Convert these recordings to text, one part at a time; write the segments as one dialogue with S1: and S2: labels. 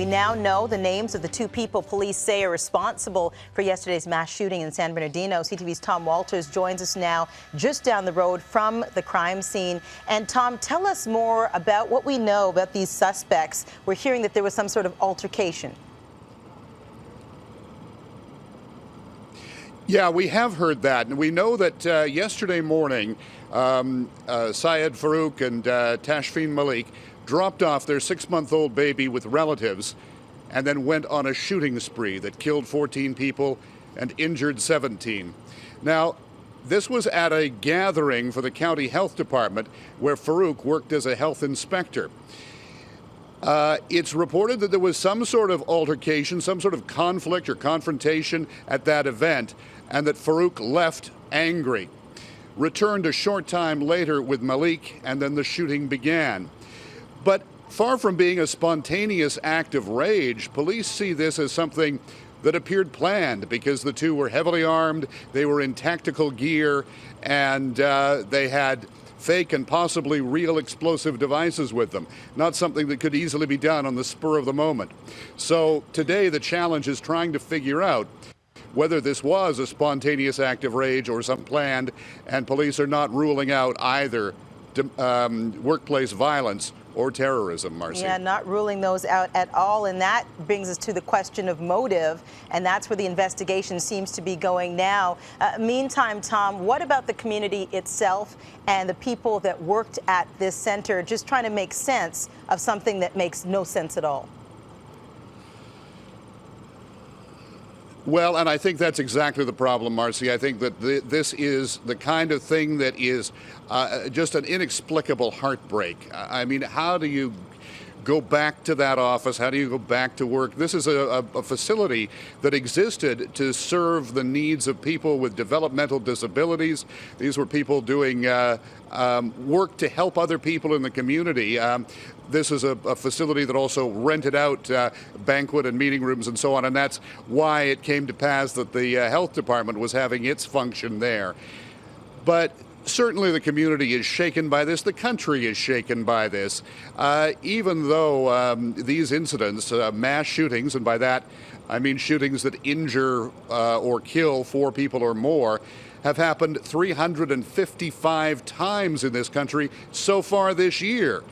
S1: We now know the names of the two people police say are responsible for yesterday's mass shooting in San Bernardino. CTV's Tom Walters joins us now just down the road from the crime scene. And Tom, tell us more about what we know about these suspects. We're hearing that there was some sort of altercation.
S2: Yeah, we have heard that, and we know that yesterday morning, Syed Farouk and Tashfeen Malik dropped off their 6-month-old baby with relatives and then went on a shooting spree that killed 14 people and injured 17. Now, this was at a gathering for the county health department where Farouk worked as a health inspector. It's reported that there was some sort of altercation, some sort of conflict or confrontation at that event, and that Farouk left angry, returned a short time later with Malik, and then the shooting began. But far from being a spontaneous act of rage, police see this as something that appeared planned because the two were heavily armed, they were in tactical gear, and they had fake and possibly real explosive devices with them. Not something that could easily be done on the spur of the moment. So today the challenge is trying to figure out whether this was a spontaneous act of rage or something planned, and police are not ruling out either workplace violence or terrorism, Marcy.
S1: Yeah, not ruling those out at all. And that brings us to the question of motive, and that's where the investigation seems to be going now. Meantime, Tom, what about the community itself and the people that worked at this center, just trying to make sense of something that makes no sense at all?
S2: Well, and I think that's exactly the problem, Marcy. I think that this is the kind of thing that is just an inexplicable heartbreak. I mean, how do you go back to that office? How do you go back to work? This is a facility that existed to serve the needs of people with developmental disabilities. These were people doing work to help other people in the community. This is a facility that also rented out banquet and meeting rooms and so on, and that's why it came to pass that the health department was having its function there. But certainly the community is shaken by this. The country is shaken by this. Even though these incidents, mass shootings, and by that I mean shootings that injure or kill 4 people or more, have happened 355 times in this country so far this year.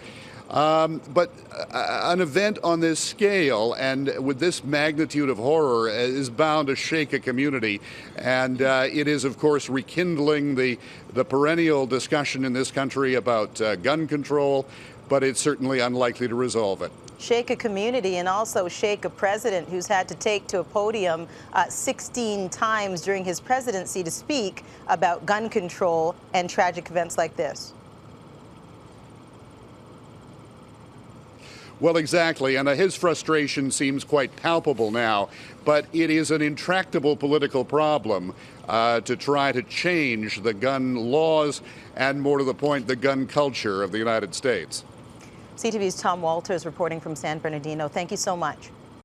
S2: But an event on this scale and with this magnitude of horror is bound to shake a community. And it is, of course, rekindling the perennial discussion in this country about gun control, but it's certainly unlikely to resolve it.
S1: Shake a community and also shake a president who's had to take to a podium 16 times during his presidency to speak about gun control and tragic events like this.
S2: Well, exactly, and his frustration seems quite palpable now, but it is an intractable political problem to try to change the gun laws and, more to the point, the gun culture of the United States.
S1: CTV's Tom Walters reporting from San Bernardino. Thank you so much.